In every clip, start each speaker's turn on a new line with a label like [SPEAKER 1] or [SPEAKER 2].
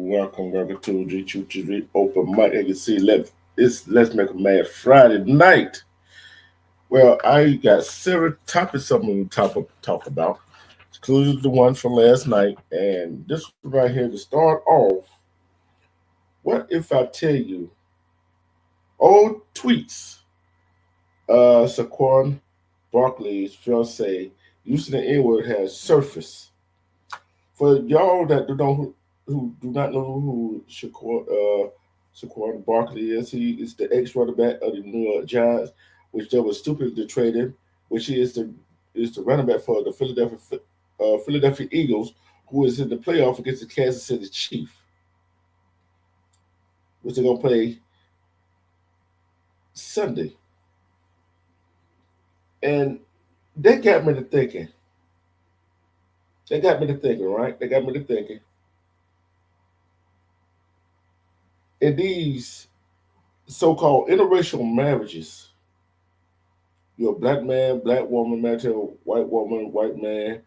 [SPEAKER 1] welcome to G2 Open Mic. As you see, let's make a mad Friday night. Well, I got several topics I'm going to talk about, including the one from last night. And this one right here to start off. What if I tell you old tweets? Saquon Barkley's fiance using the N word has surfaced. For y'all that who do not know who Saquon Barkley is, he is the ex running back of the New York Giants, which they were stupidly traded, which he is the running back for the Philadelphia Eagles, who is in the playoff against the Kansas City Chiefs, which they're gonna play Sunday. And that got me to thinking. Right? They got me to thinking. In these so-called interracial marriages, you're a black man, black woman married to a white man,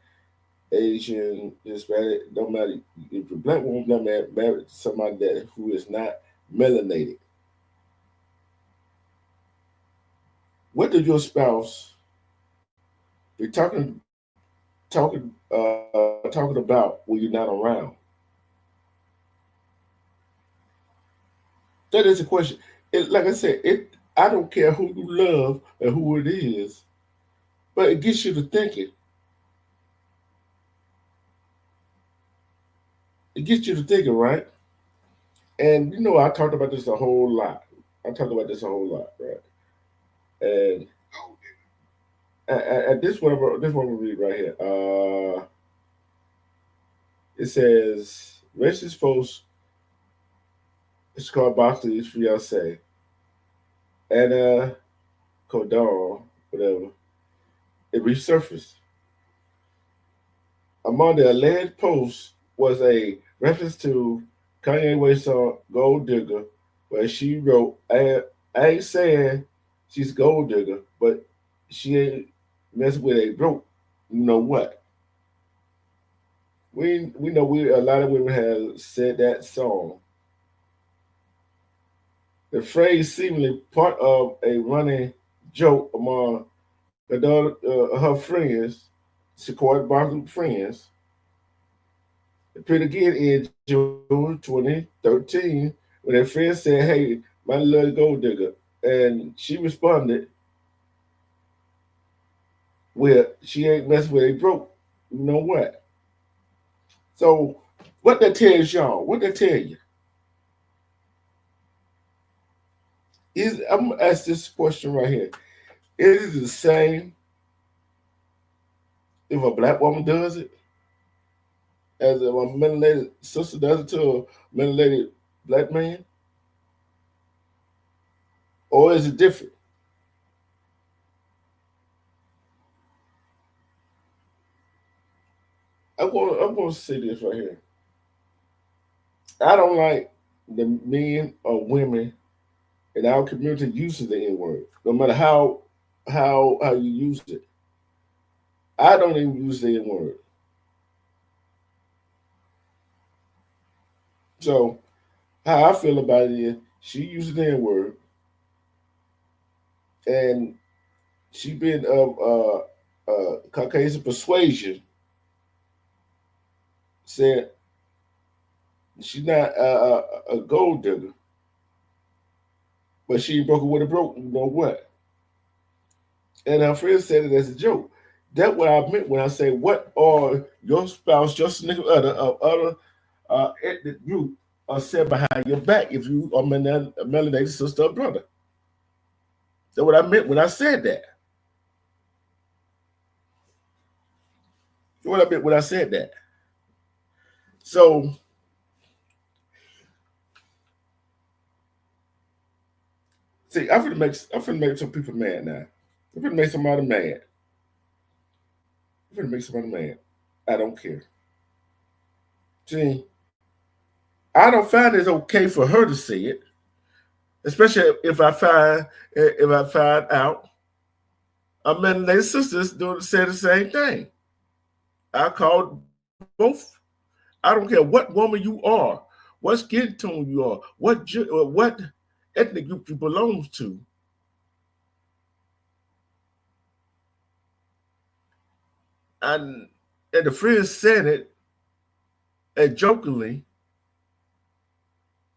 [SPEAKER 1] Asian, Hispanic, don't matter. If you're a black woman, black man married to somebody who is not melanated, what does your spouse be talking about when you're not around? That is a question. Like I said, I don't care who you love and who it is, but it gets you to thinking. It gets you to thinking, right? And I talked about this a whole lot. Right? And this one we read right here. It says racist post. It's called Boxley's fiance, Anna Codall, whatever. It resurfaced. Among the alleged posts was a reference to Kanye West's song "Gold Digger," where she wrote, "I ain't saying she's a gold digger, but she ain't messing with a broke. You know what?" We know a lot of women have said that song. The phrase seemingly part of a running joke among her friends, Sequoia Barkley friends. It appeared again in June 2013 when her friend said, "Hey, my little gold digger," and she responded with, "She ain't messing with a broke. You know what?" So, what that tells y'all? What that tell you? I'm gonna ask this question right here. Is it the same if a black woman does it as if a melanated sister does it to a melanated black man? Or is it different? I'm gonna say this right here. I don't like the men or women in our community using the N word, no matter how you use it. I don't even use the N word. So how I feel about it is she uses the N word and she been of Caucasian persuasion, said she's not a gold digger, but she broke it with a broke. You know what? And her friend said it as a joke. That's what I meant when I say, what are your spouse, your significant other, of other ethnic group are said behind your back if you are a melanated sister or brother? That's what I meant when I said that. That's what I meant when I said that. So, see, I'm gonna make some people mad now. I'm gonna make somebody mad. I'm gonna make somebody mad. I don't care. See, I don't find it's okay for her to say it, especially if I find out a man and their sisters doing say the same thing. I called both. I don't care what woman you are, what skin tone you are, what ethnic group you belong to. And the friend said it and jokingly,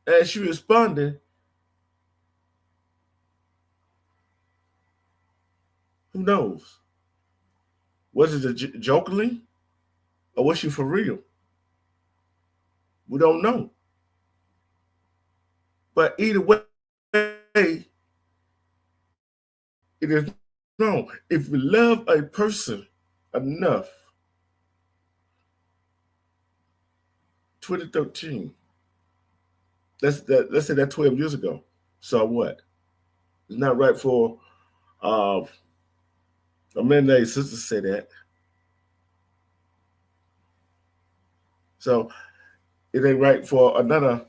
[SPEAKER 1] and she responded, who knows? Was it jokingly or was she for real? We don't know. But either way, it is wrong. If we love a person enough, 2013, let's say that 12 years ago. So what? It's not right for a man named sister say that. So it ain't right for another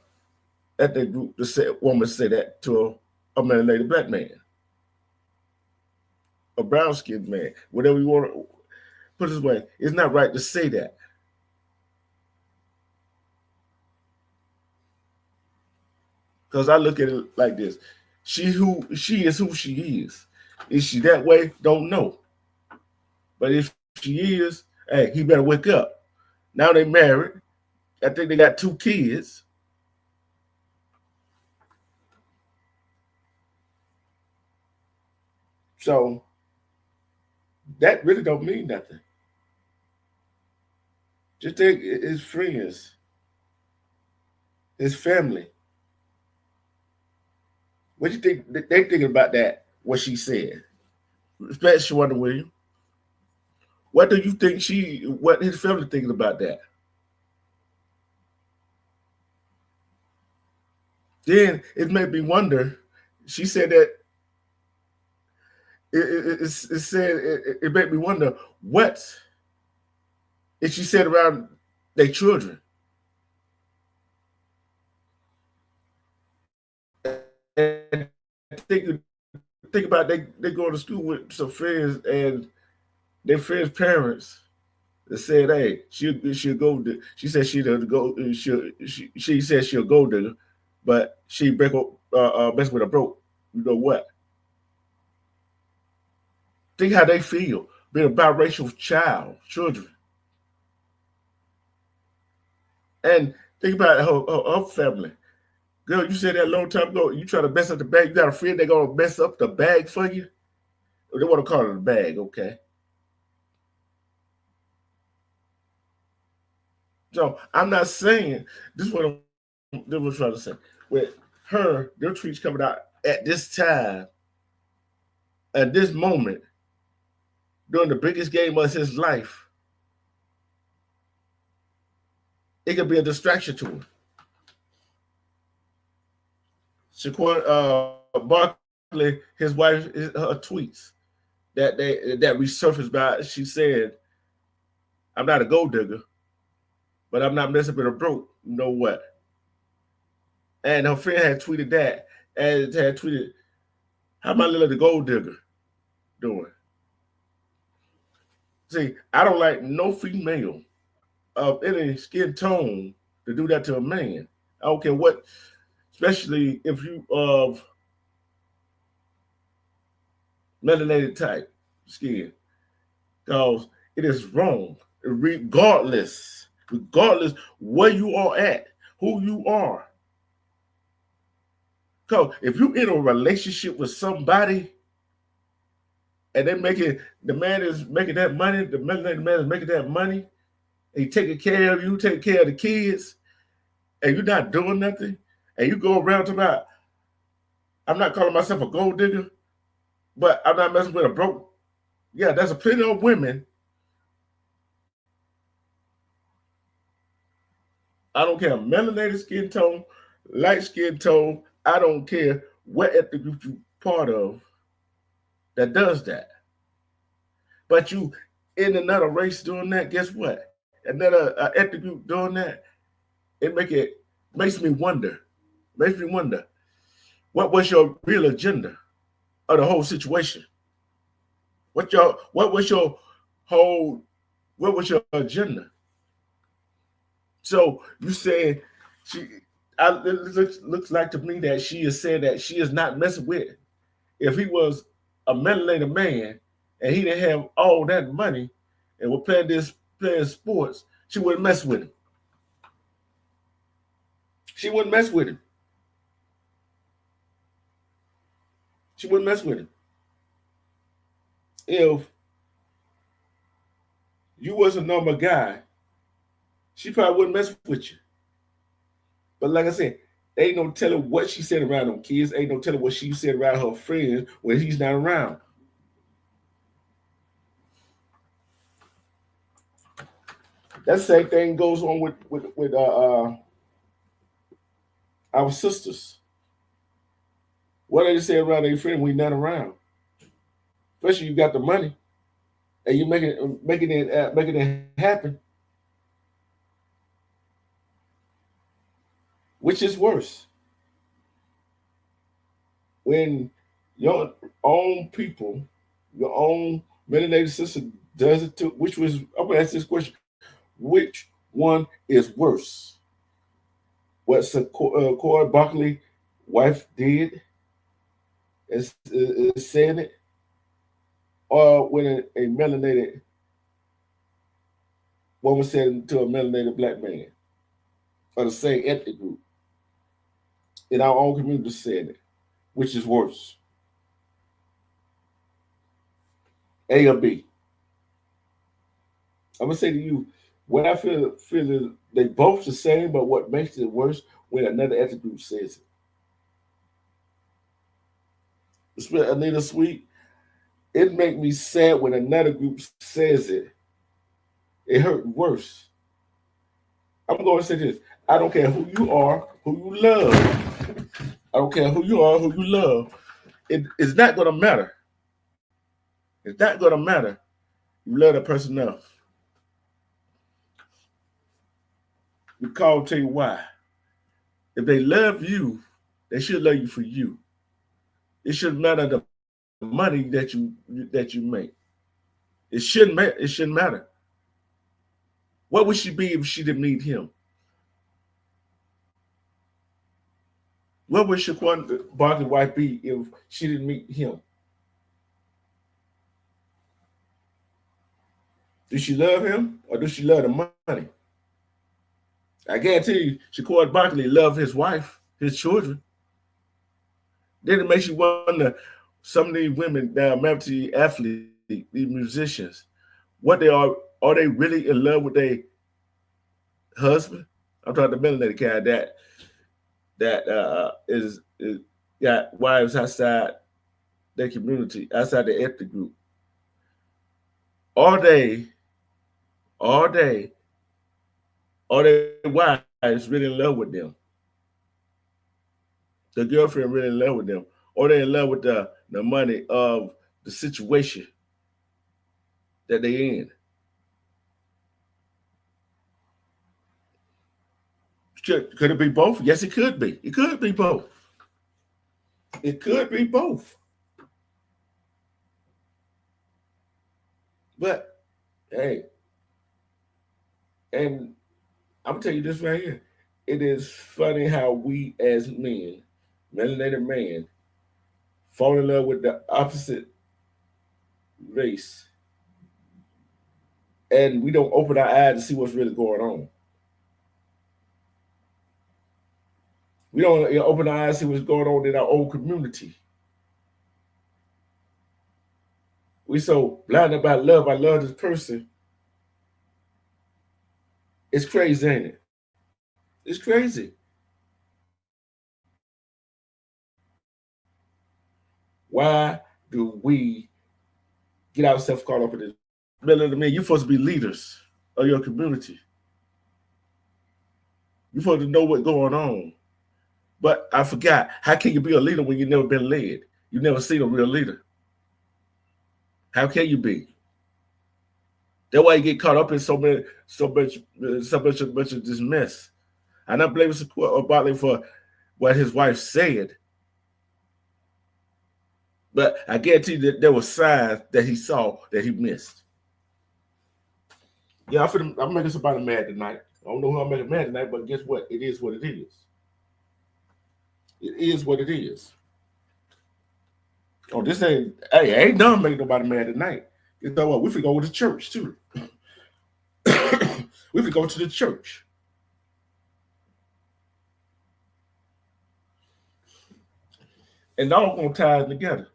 [SPEAKER 1] ethnic group to say woman say that to a melanated black man, a brown skinned man, whatever you want to put it this way. It's not right to say that. Because I look at it like this: she is who she is. Is she that way? Don't know. But if she is, hey, he better wake up. Now they married. I think they got 2 kids. So that really don't mean nothing. Just think his friends, his family. What do you think they thinking about that? What she said, especially Wonder William. What do you think what his family thinking about that? Then it made me wonder. She said that it made me wonder what if she said around their children. And think about they go to school with some friends and their friends' parents that said, "Hey, she'll go." She said she'll go. She said she'll go digger, but she mess with a broke. You know what? Think how they feel being a biracial children, and think about her family. Girl, you said that a long time ago. You try to mess up the bag. You got a friend that gonna mess up the bag for you. They want to call it a bag, okay? So I'm not saying this is what I'm trying to say. With her, their tweets coming out at this time, at this moment, during the biggest game of his life, it could be a distraction to him. Shaquan Barkley, his wife, her tweets that resurfaced by. She said, "I'm not a gold digger, but I'm not messing with a broke. You know what?" And her friend had tweeted that, and had tweeted, "How my little gold digger doing?" See, I don't like no female of any skin tone to do that to a man. I don't care what, especially if you of melanated type skin, because it is wrong, regardless where you are at, who you are. Because if you're in a relationship with somebody and the man is making that money, the melanated man is making that money, and he taking care of you, taking care of the kids, and you're not doing nothing, and you go around to about, I'm not calling myself a gold digger, but I'm not messing with a broke. Yeah, there's a plenty of women. I don't care melanated skin tone, light skin tone. I don't care what ethnic group you part of that does that. But you in another race doing that, guess what? Another ethnic group doing that, makes me wonder. Makes me wonder, what was your real agenda of the whole situation? What was your whole what was your agenda? So you said she It looks like to me that she is saying that she is not messing with it. If he was a melanated man and he didn't have all that money and was playing sports, she wouldn't mess with him. She wouldn't mess with him. She wouldn't mess with him. If you was a normal guy, she probably wouldn't mess with you. But like I said, ain't no telling what she said around them kids. Ain't no telling what she said around her friends when he's not around. That same thing goes on with our sisters. What do they say around their friend when you're not around? Especially you got the money and you making it happen. Which is worse? When your own people, your own melanated sister does it too. I'm gonna ask this question: which one is worse? What Corey Barkley wife did is saying it, or when a melanated woman said it to a melanated black man, or the same ethnic group in our own community said it? Which is worse? A or B? I'm gonna say to you, what I feel is they both the same, but what makes it worse when another ethnic group says it. Anita Sweet, it make me sad when another group says it. It hurt worse. I'm going to say this: I don't care who you are, who you love. I don't care who you are, who you love. It's not going to matter. It's not going to matter. You love that person enough. Because I'll tell you why. If they love you, they should love you for you. It shouldn't matter the money that you make. It shouldn't matter. It shouldn't matter. What would she be if she didn't meet him? What would Shaquan Barkley's wife be if she didn't meet him? Does she love him or does she love the money? I guarantee you, Shaquan Barkley loved his wife, his children. Then it makes you wonder, some of these women that are to athletes, these musicians, what they are they really in love with their husband? I'm talking the melanated kind that is got wives outside their community, outside the ethnic group. Are their wives really in love with them? The girlfriend really in love with them? Or they in love with the money of the situation that they in? Could it be both? Yes, it could be. It could be both. It could be both. But hey, and I'm gonna tell you this right here. It is funny how we as men, melanated man, fall in love with the opposite race, and we don't open our eyes to see what's really going on. We don't open our eyes to see what's going on in our own community. We so blinded by love. I love this person. It's crazy, ain't it? It's crazy. Why do we get ourselves caught up in this? Man, you're supposed to be leaders of your community. You're supposed to know what's going on. But I forgot, how can you be a leader when you've never been led? You've never seen a real leader. How can you be? That's why you get caught up in so much of this mess. I'm not blaming Barkley for what his wife said, but I guarantee you that there were signs that he saw that he missed. Yeah, I'm making somebody mad tonight. I don't know who I'm making mad tonight, but guess what? It is what it is. It is what it is. Oh, this ain't done make nobody mad tonight. You know what? We could go to church too. We could go to the church. And all gonna tie it together.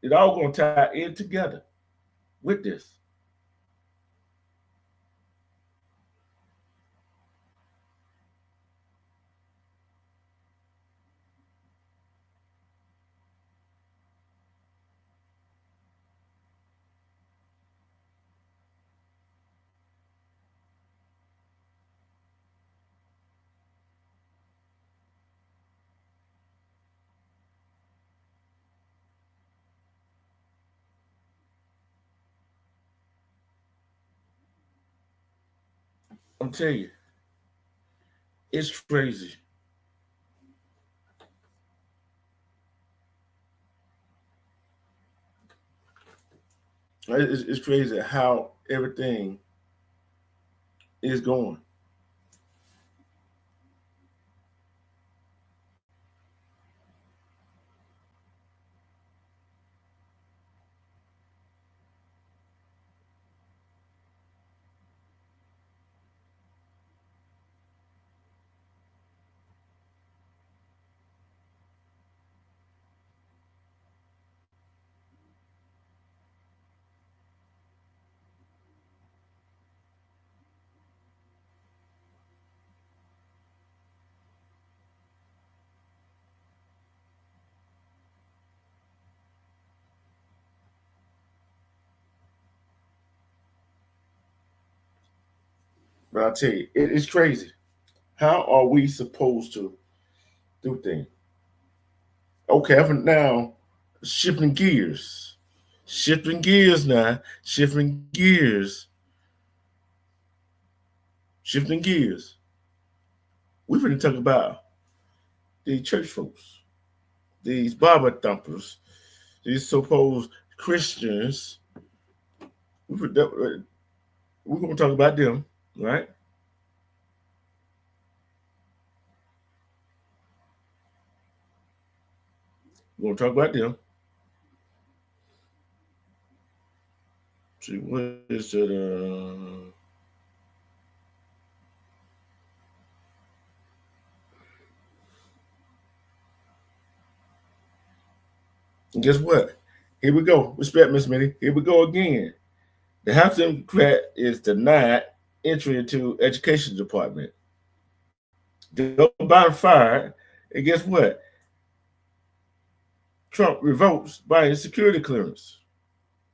[SPEAKER 1] It all gonna tie in together with this. I'm telling you, it's crazy. It's crazy how everything is going. But I tell you, it's crazy. How are we supposed to do things? Okay, for now, shifting gears. Shifting gears now. Shifting gears. Shifting gears. We're going to talk about the church folks, these Bible thumpers, these supposed Christians. We're going to talk about them, right? We're going to talk about them. See, what is it? And guess what? Here we go. Respect, Miss Minnie. Here we go again. The House Democrat is denied entry into education department. Joe Biden fired, and guess what? Trump revokes Biden's security clearance.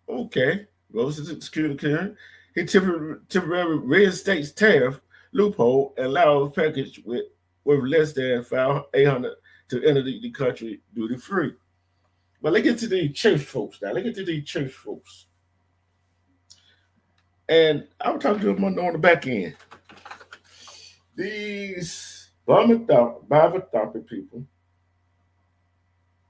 [SPEAKER 1] Okay, revokes his security clearance. He temporarily reinstates tariff loophole and allows package with worth less than 800 to enter the country duty free. But let's get to the church folks now. Let's get to the church folks. And I was talking to them on the back end. These Bible thumping people,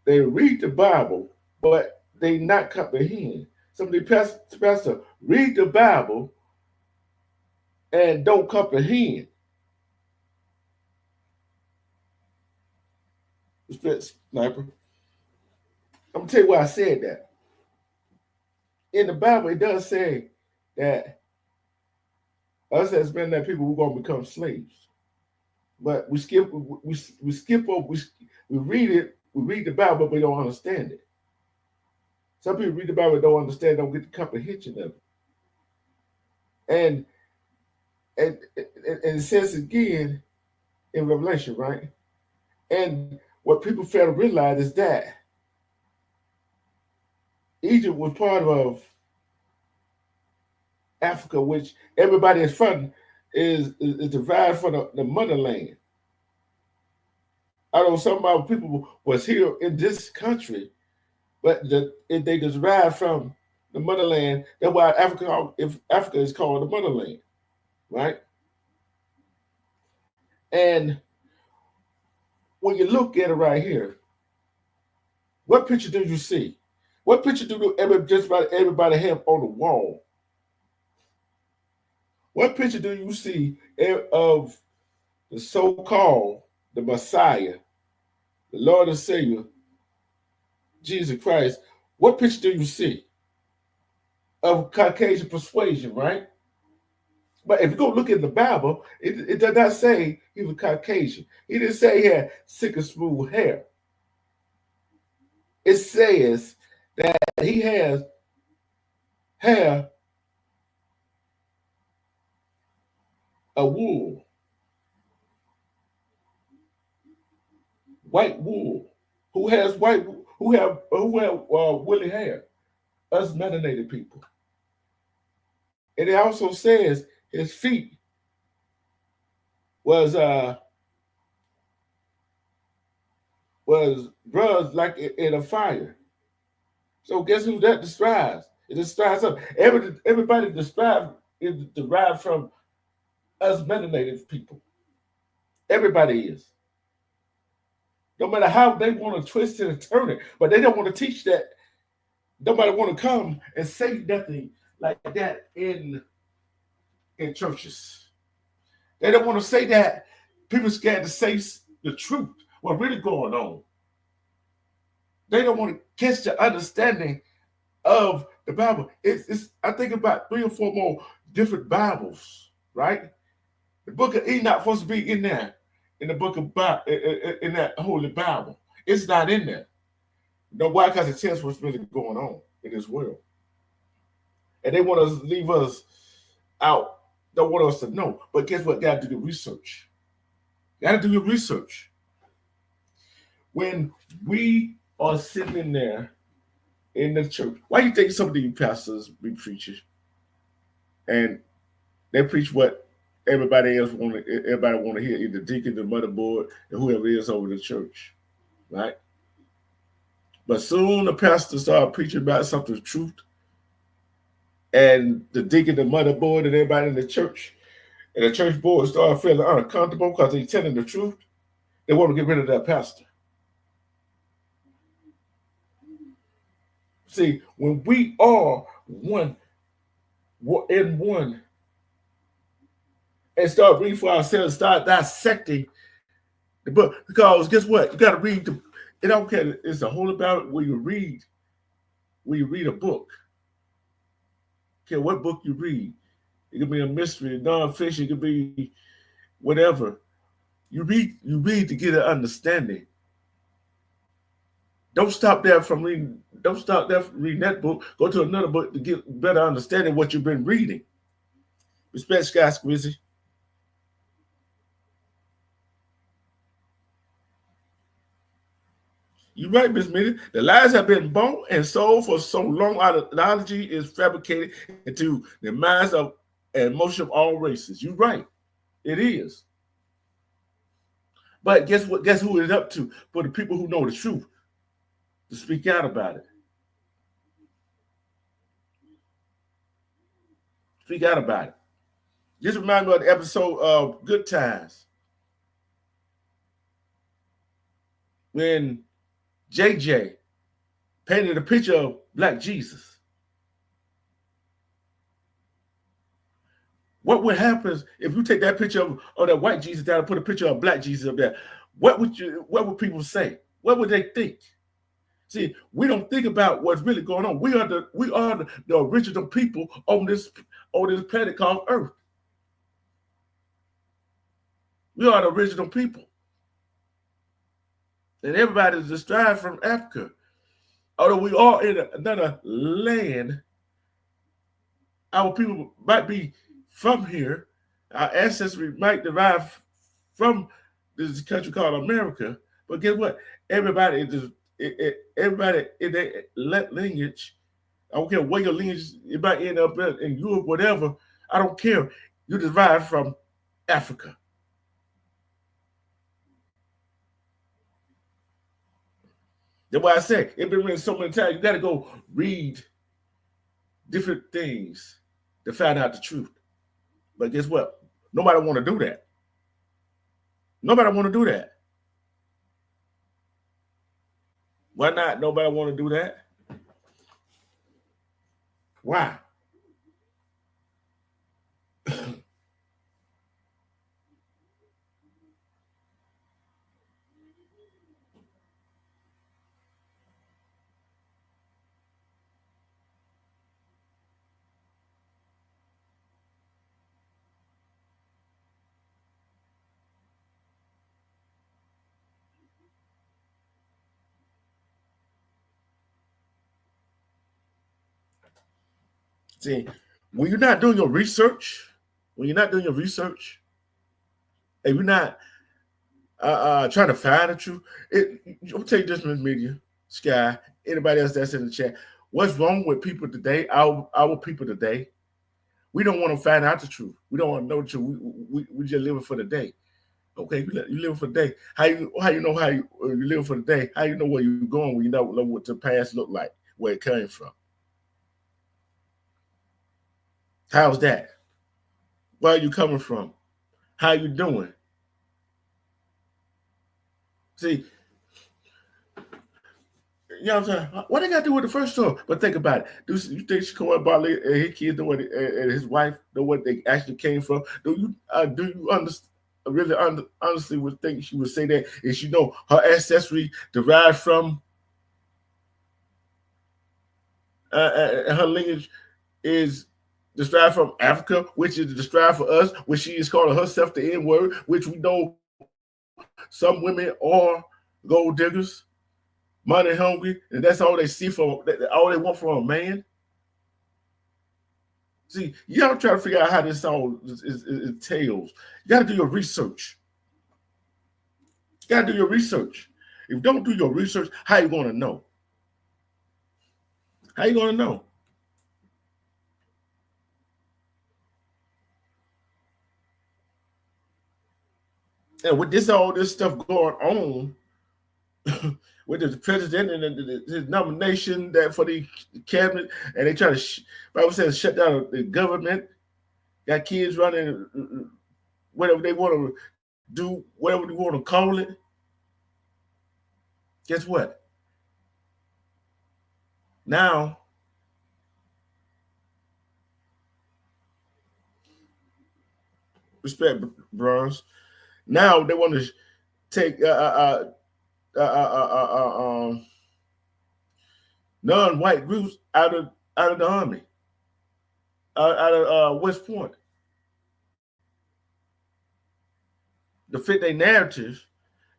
[SPEAKER 1] they read the Bible, but they not comprehend. Some of the pastor read the Bible and don't comprehend. Respect, sniper. I'm gonna tell you why I said that. In the Bible, it does say that us as men, that people, we're gonna become slaves. But we skip over, we read it, we read the Bible, but we don't understand it. Some people read the Bible, don't understand, don't get the comprehension of it. And it says again in Revelation, right? And what people fail to realize is that Egypt was part of Africa, which everybody is from, is derived from the motherland. I know some of our people was here in this country, but they derived from the motherland. That's why Africa is called the motherland, right? And when you look at it right here, what picture do you see? What picture do just about everybody have on the wall? What picture do you see of the so-called the Messiah the Lord and Savior, Jesus Christ, what picture do you see of Caucasian persuasion, right? But if you go look at the Bible, it does not say he was Caucasian. He didn't say he had sick and smooth hair. It says that he has hair of wool, white wool. Who have woolly hair? Us melanated people. And it also says his feet was bronze like in a fire. So guess who that describes? It describes us. Everybody described is derived from us melanated people. Everybody is. No matter how they want to twist it and turn it, but they don't want to teach that. Nobody want to come and say nothing like that in churches. They don't want to say that. People scared to say the truth. What's really going on? They don't want to catch the understanding of the Bible. It's I think about 3 or 4 more different Bibles, right? The book of Enoch supposed to be in there, in the book of in that Holy Bible. It's not in there. No, why? Because it tells what's really going on in this world, and they want to leave us out. Don't want us to know. But guess what? Got to do the research. Got to do your research. When we are sitting there in the church, why do you think some of these pastors be preaching, and they preach what everybody else want to? Everybody want to hear, either deacon, the motherboard, and whoever is over the church, right? But soon the pastor started preaching about something truth, and the deacon, the motherboard, and everybody in the church, and the church board started feeling uncomfortable because he's telling the truth. They want to get rid of that pastor. See, when we are one in one, and start reading for ourselves, start dissecting the book, because guess what? You got to read the. It don't care. It's a whole about where you read. When you read a book, care what book you read. It could be a mystery, nonfiction. It could be whatever. You read to get an understanding. Don't stop there from reading. Don't stop there from reading that book. Go to another book to get better understanding what you've been reading. Respect, Sky Squizzy. You're right, Miss Minnie. The lies have been bought and sold for so long. Ideology is fabricated into the minds of and emotion of all races. You're right. It is. But guess what? Guess who it's up to? For the people who know the truth to speak out about it. Speak out about it. Just remind me of the episode of Good Times when JJ painted a picture of Black Jesus. What would happen if you take that picture of that white Jesus down and put a picture of Black Jesus up there? What would people say? What would they think? See, we don't think about what's really going on. We are the original people on this planet called Earth. We are the original people. And everybody is derived from Africa. Although we are in another land, our people might be from here. Our ancestry might derive from this country called America. But guess what? Everybody in their lineage, I don't care where your lineage, it might end up in Europe, whatever. I don't care. You derive from Africa. That's why I say it's been written so many times. You got to go read different things to find out the truth. But guess what? Nobody want to do that. Nobody want to do that. Why not? Nobody want to do that. Why? See, when you're not doing your research, when you're not doing your research, and you're not trying to find the truth, I'll tell you this, Miss Media, Sky, anybody else that's in the chat, what's wrong with people today, our people today? We don't want to find out the truth. We don't want to know the truth. We just living for the day. Okay, you live for the day. How you know how you live for the day? How you know where you're going when you don't know what the past looked like, where it came from? How's that? Where are you coming from? How you doing? See, you know what I'm saying? What they got to do with the first story? But think about it. Do you think Shakur Bartley and his kids know what, and his wife know what they actually came from? Do you understand? Really honestly would think she would say that if she know her ancestry derived from her lineage is derived from Africa, which is derived for us, which she is calling herself the N-word, which we know some women are gold diggers, money hungry, and that's all they see from, all they want from a man. See, you gotta try to figure out how this all entails. You gotta do your research. You gotta do your research. If you don't do your research, how you gonna know? How you gonna know? And with all this stuff going on, with the president and his nomination that for the cabinet, and they try to, Bible says, shut down the government, got kids running whatever they want to do, whatever they want to call it. Guess what? Now, respect, bros. Now they want to take non-white groups out of the army, out of West Point, to fit their narrative.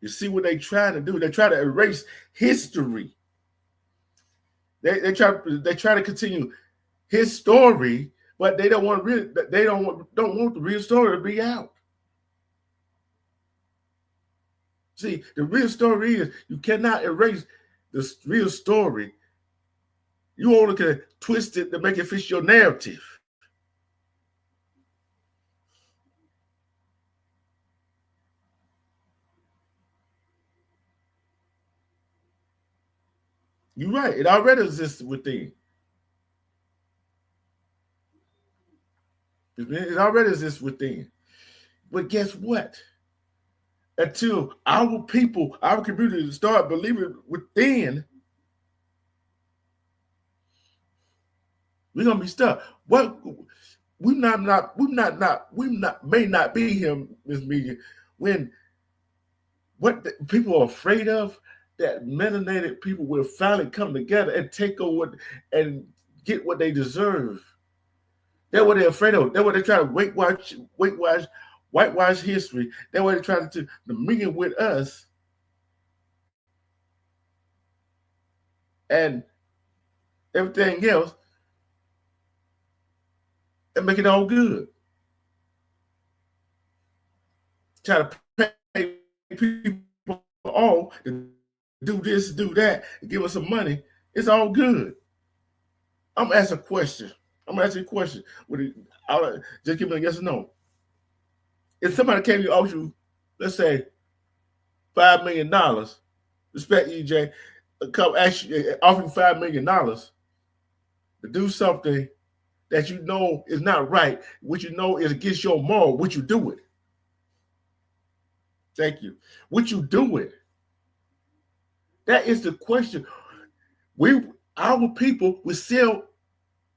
[SPEAKER 1] You see what they try to do? They try to erase history. They try to continue his story, but they don't want the real story to be out. See, the real story is you cannot erase the real story. You only can twist it to make it fit your narrative. You're right. It already exists within. It already exists within. But guess what? Until our people, our community start believing within, we're gonna be stuck. What we may not be here, Ms. Media, when what people are afraid of, that melanated people will finally come together and take over and get what they deserve. That's what they're afraid of. That's what they try to whitewash history. That's what they try to mingle with us. And everything else, and make it all good. Try to pay people all to do this, do that, and give us some money. It's all good. I'm asking a question. I'm gonna ask you a question. Just give me a yes or no. If somebody came to offer you, let's say, $5 million, respect EJ, come actually offer you $5 million to do something that you know is not right, which you know is against your moral, would you do it? Thank you. Would you do it? That is the question. Our people will sell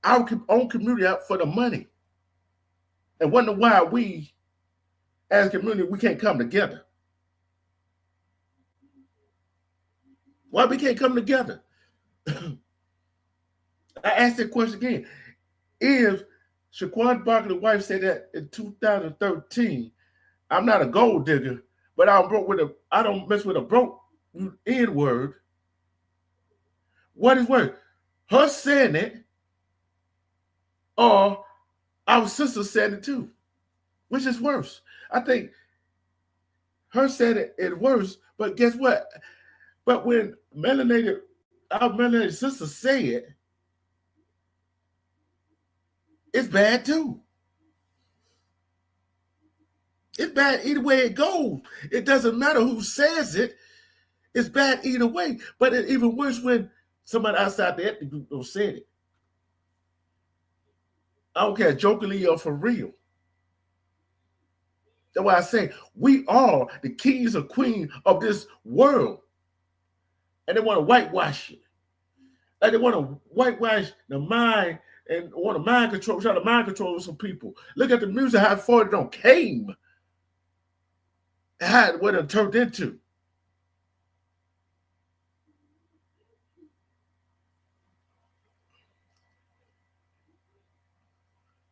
[SPEAKER 1] our own community out for the money, and wonder why we, as a community, we can't come together. Why we can't come together? I asked that question again. If Shaquan Barkley's wife said that in 2013, I'm not a gold digger, but I don't mess with a broke N-word. What is worse? Her saying it or our sister said it too, which is worse. I think her said it worse, but guess what? But when our melanated sister say it, it's bad too. It's bad either way it goes. It doesn't matter who says it. It's bad either way. But it's even worse when somebody outside the ethnic group said it. I don't care, jokingly or for real. That's why I say we are the kings or queens of this world. And they want to whitewash it. Like they want to whitewash the mind and want to try to mind control some people. Look at the music, how far it don't came. How what it turned into.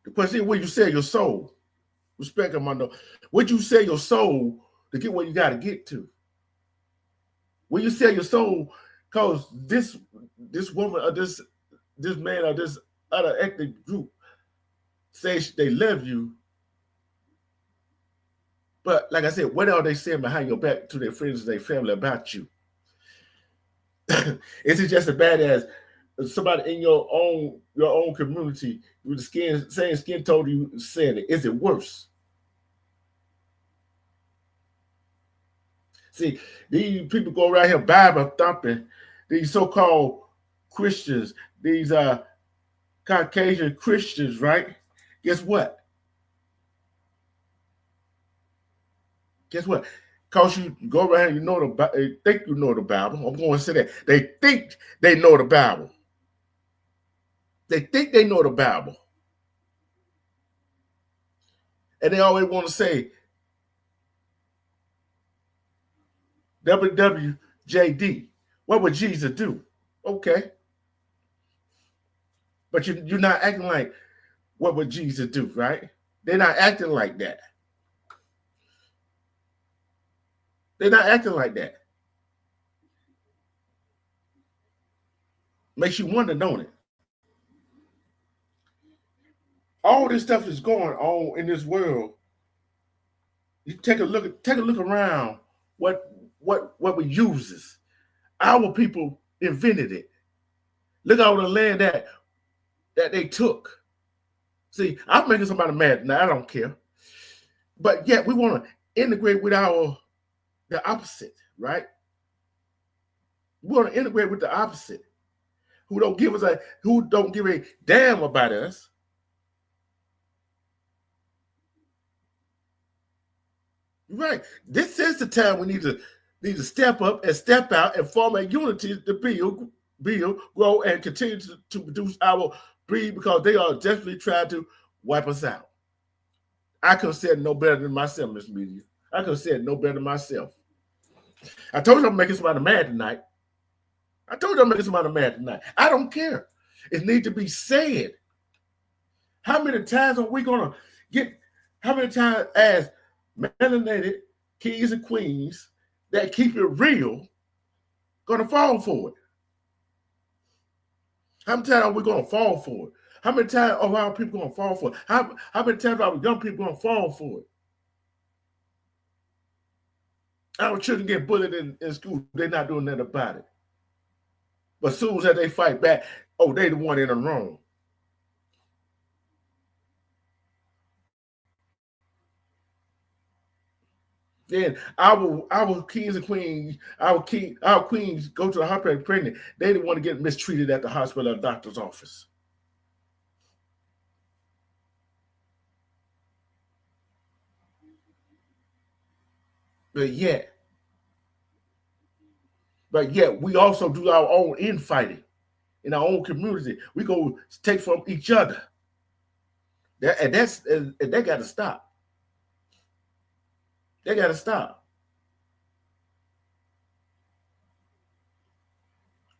[SPEAKER 1] The question is, where you sell your soul? Respect them, I know. Would you sell your soul to get where you got to get to? Will you sell your soul because this woman or this man or this other ethnic group says they love you? But like I said, what are they saying behind your back to their friends and their family about you? Is it just as bad as somebody in your own community with the same skin tone you said it? Is it worse? See, these people go around here Bible thumping, these so-called Christians, these Caucasian Christians, right? Guess what? Because you go around, they think you know the Bible. I'm going to say that. They think they know the Bible. They think they know the Bible. And they always want to say, WWJD. What would Jesus do? Okay. But you're not acting like what would Jesus do, right? They're not acting like that. They're not acting like that. Makes you wonder, don't it? All this stuff is going on in this world. You take a look around what we uses. Our people invented it. Look at all the land that they took. See, I'm making somebody mad now. I don't care. But yet we want to integrate with the opposite, right? We want to integrate with the opposite. Who don't give a damn about us. Right. This is the time we need to step up and step out and form a unity to build, grow, and continue to produce our breed, because they are desperately trying to wipe us out. I could have said no better than myself, Miss Media. I could have said no better than myself. I told you I'm making somebody mad tonight. I don't care. It needs to be said. How many times are we going to get, how many times as melanated kings and queens that keep it real going to fall for it? How many times are we going to fall for it? How many times are our people going to fall for it? How many times are our young people going to fall for it? Our children get bullied in school. They're not doing nothing about it. But as soon as they fight back, oh, they the one in the wrong. Then our kings and queens, our queens go to the hospital pregnant. They didn't want to get mistreated at the hospital or doctor's office. But yet we also do our own infighting in our own community. We go take from each other. That got to stop. They got to stop.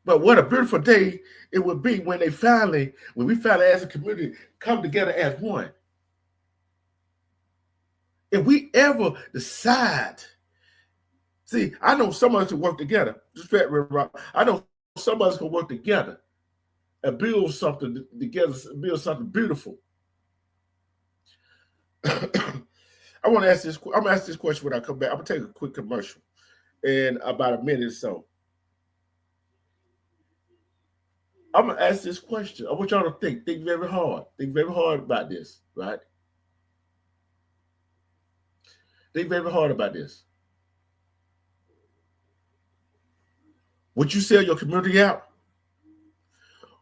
[SPEAKER 1] But what a beautiful day it would be when we finally as a community come together as one. If we ever decide, see, I know some of us can work together. I know some of us can work together and build something together, build something beautiful. I want to ask this. I'm gonna ask this question when I come back. I'm gonna take a quick commercial in about a minute or so. I'm gonna ask this question. I want y'all to think very hard. Think very hard about this, right? Think very hard about this. Would you sell your community out?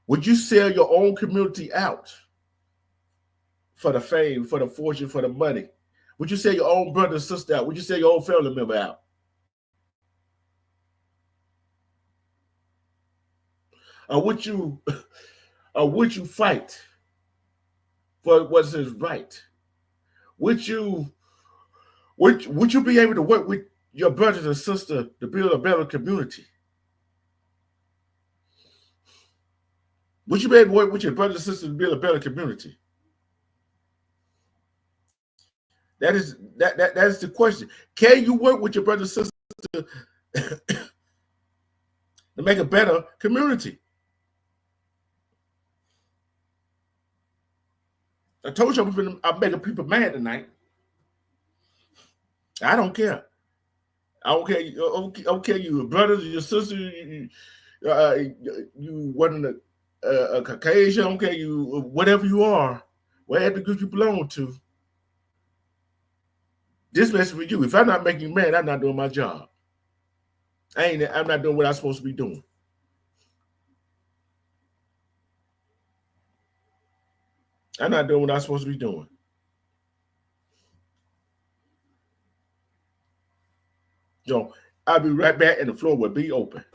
[SPEAKER 1] Would you sell your own community out for the fame, for the fortune, for the money? Would you sell your own brother and sister out? Would you sell your own family member out? Or would you fight for what is right? Would you be able to work with your brothers and sisters to build a better community? Would you be able to work with your brothers and sisters to build a better community? That is the question. Can you work with your brothers and sisters to make a better community? I told you I'm making people mad tonight. I don't care. I don't care. Okay, you brothers, your sisters, you wasn't a Caucasian. I don't care you whatever you are, whatever group you belong to. This message for you. If I'm not making you mad, I'm not doing my job. I'm not doing what I'm supposed to be doing. I'm not doing what I'm supposed to be doing. So I'll be right back and the floor will be open.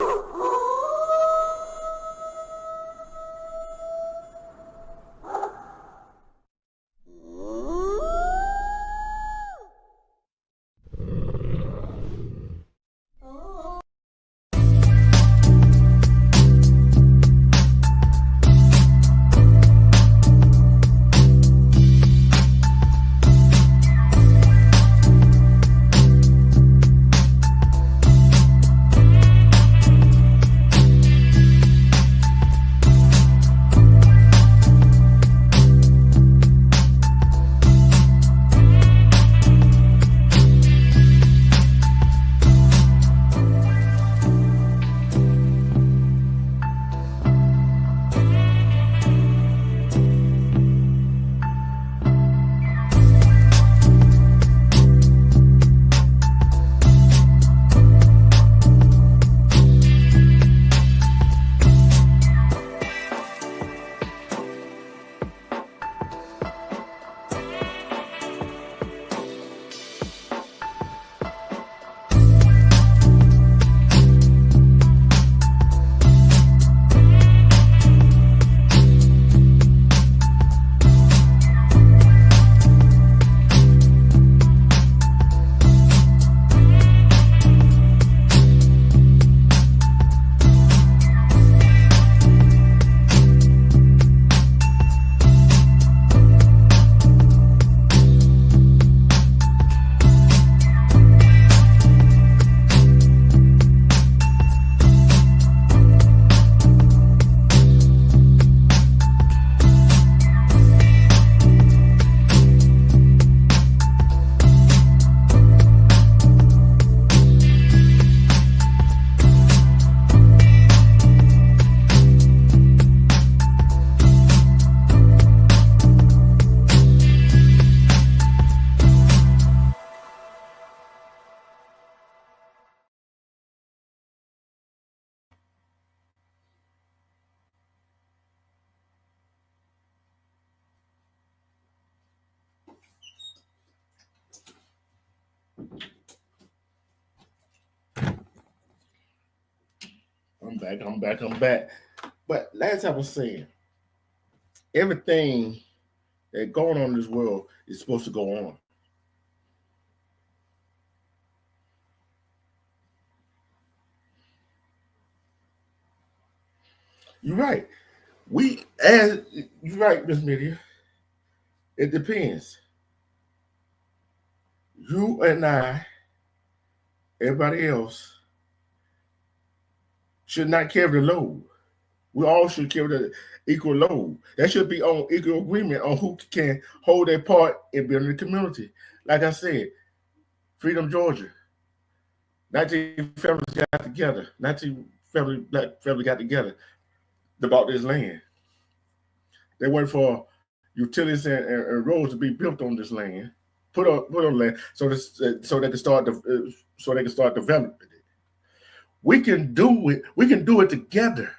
[SPEAKER 1] I'm back. But last time I was saying, everything that going on in this world is supposed to go on. You're right. You're right, Miss Media. It depends. You and I, everybody else, should not carry the load. We all should carry the. equal load. That should be on equal agreement on who can hold their part in building the community. Like I said, Freedom, Georgia. 19 families got together. 19 black family got together about this land. They went for utilities and roads to be built on this land, put on land, so they can start developing it. We can do it. We can do it together.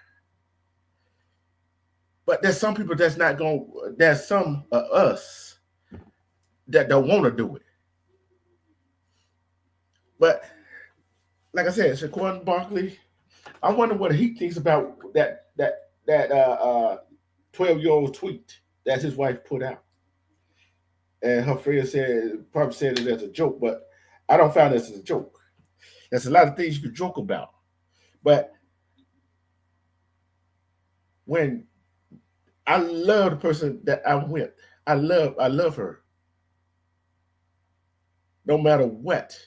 [SPEAKER 1] But there's some people that's not going. There's some of us that don't want to do it. But like I said, Shaquan Barkley, I wonder what he thinks about that 12-year-old tweet that his wife put out. And her friend probably said it as a joke, but I don't find this as a joke. There's a lot of things you can joke about. But when I love the person that I'm with, I love her. No matter what.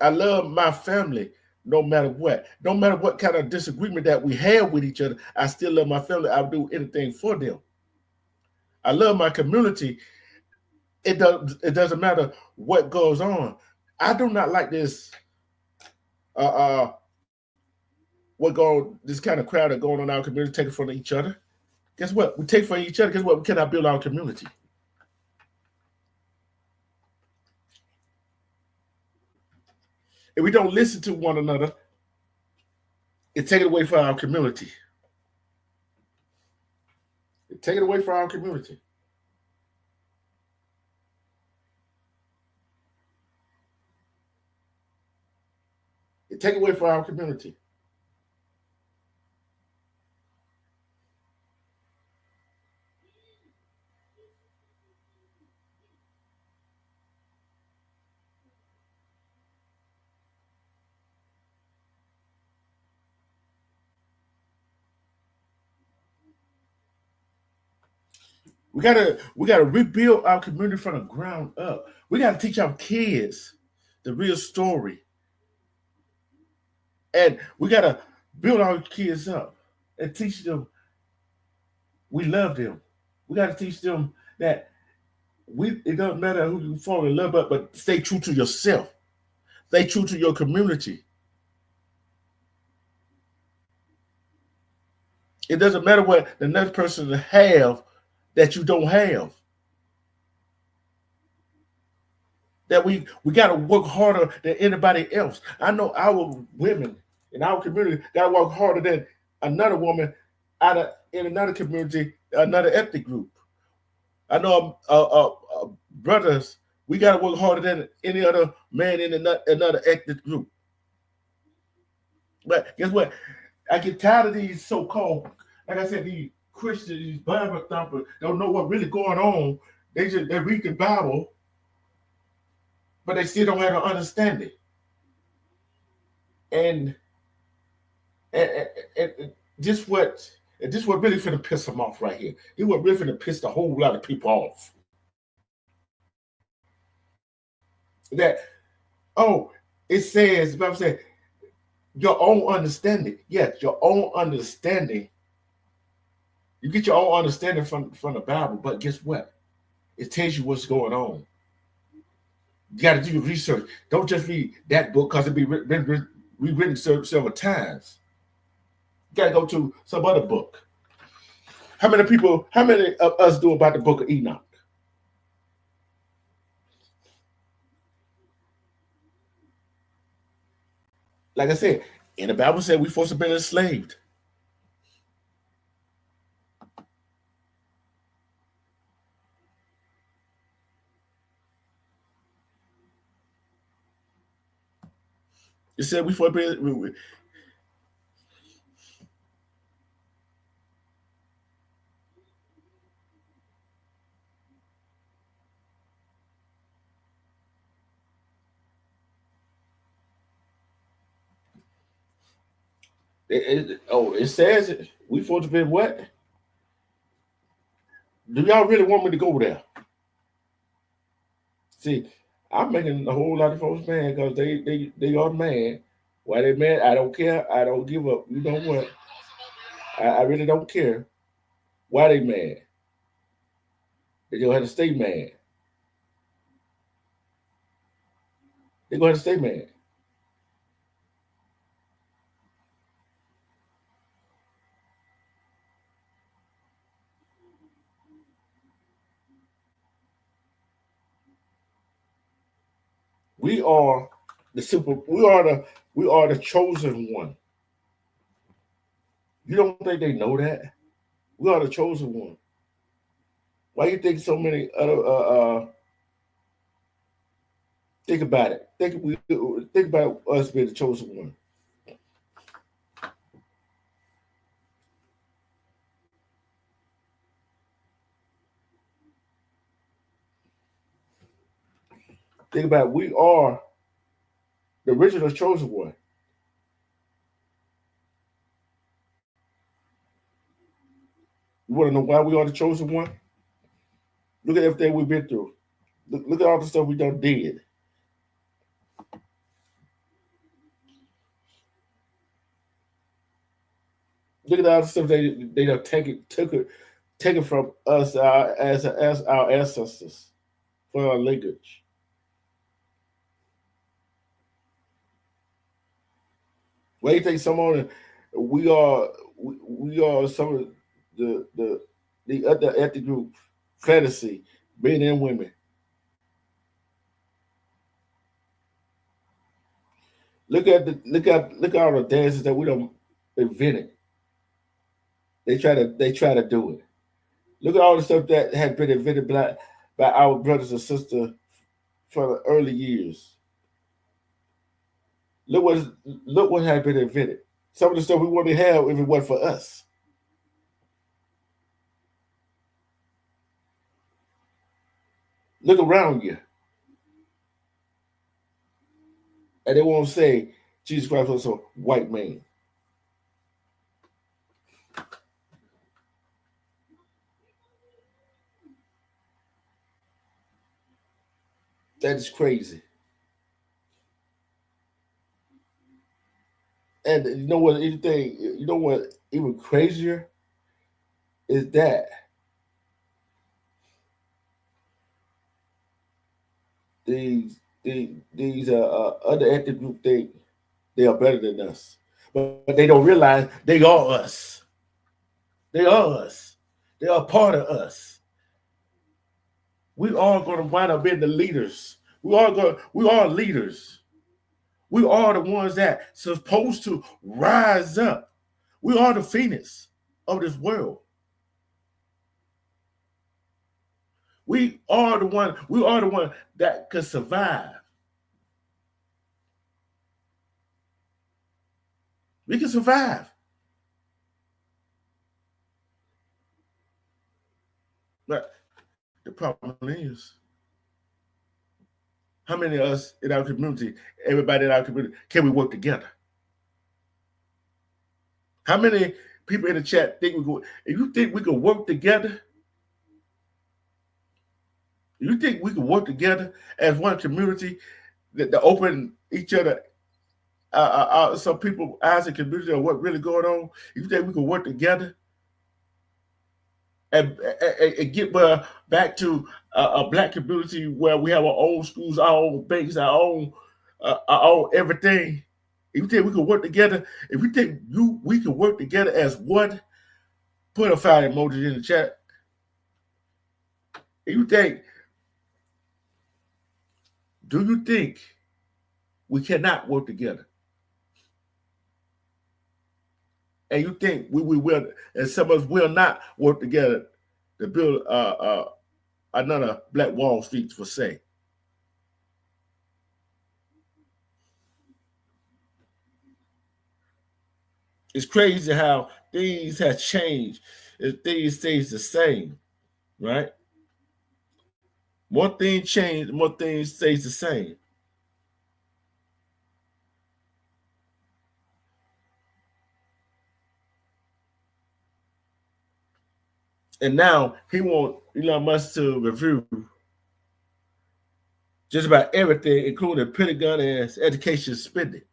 [SPEAKER 1] I love my family no matter what. No matter what kind of disagreement that we have with each other, I still love my family. I'll do anything for them. I love my community. It doesn't matter what goes on. I do not like this this kind of crowd that going on in our community taking from each other. Guess what? We take from each other. Guess what? We cannot build our community. If we don't listen to one another, it take it away from our community. It take it away from our community. It take away from our community. We gotta rebuild our community from the ground up. We gotta teach our kids the real story. And we gotta build our kids up and teach them we love them. We gotta teach them that it doesn't matter who you fall in love with, but stay true to yourself. Stay true to your community. It doesn't matter what the next person have that you don't have. That we got to work harder than anybody else. I know our women in our community got to work harder than another woman in another community, another ethnic group. I know brothers, we got to work harder than any other man in another ethnic group. But guess what? I get tired of these so-called, like I said, these Christians, these Bible thumpers, don't know what really going on. They read the Bible, but they still don't have an understanding. And this what really finna piss them off right here. This what really finna piss a whole lot of people off. That it says, the Bible said, your own understanding. Yes, your own understanding. You get your own understanding from the Bible, but guess what? It tells you what's going on. You got to do your research. Don't just read that book because it been rewritten several times. You got to go to some other book. How many of us do about the book of Enoch? Like I said, in the Bible said we're supposed to be enslaved. It said we supposed to be. It says we supposed to be what? Do y'all really want me to go there? See, I'm making a whole lot of folks mad because they are mad. Why they mad? I don't care. I don't give up. You know what? I really don't care why they mad. They gonna have to stay mad. They gonna have to stay mad. We are the super. We are the chosen one. You don't think they know that? We are the chosen one. Why you think so many other? Think about it. Think about us being the chosen one. Think about it. We are the original chosen one. You want to know why we are the chosen one? Look at everything we've been through. Look at all the stuff we done did. Look at all the stuff they done taken from us as our ancestors for our lineage. Why do you think someone we are we are some of the other ethnic group fantasy men and women. Look at all the dances that we don't invented. They try to do it. Look at all the stuff that had been invented by our brothers and sisters from the early years. Look what look what had been invented. Some of the stuff we wouldn't have if it wasn't for us. Look around you, and they won't say Jesus Christ was a white man. That is crazy. And you know what? Anything you know what? Even crazier is that these other ethnic group think they are better than us, but they don't realize they are us. They are us. They are part of us. We are going to wind up being the leaders. We are leaders. We are the ones that supposed to rise up. We are the phoenix of this world. We are the one that could survive. We can survive. But the problem is, how many of us in our community, everybody in our community, can we work together? How many people in the chat think we could? If you think we could work together, you think we could work together as one community to open each other, some people eyes and community of what really going on? You think we could work together and get back to a black community where we have our own schools, our own banks, our own everything? If you think we could work together, if you think we could work together as one, put a fire emoji in the chat. If you think, do you think we cannot work together? And you think we will, and some of us will not work together to build another Black Wall Street, for say? It's crazy how things have changed. If things stays the same, right? More things change, more things stays the same. And now he want Elon Musk to review just about everything, including Pentagon and education spending.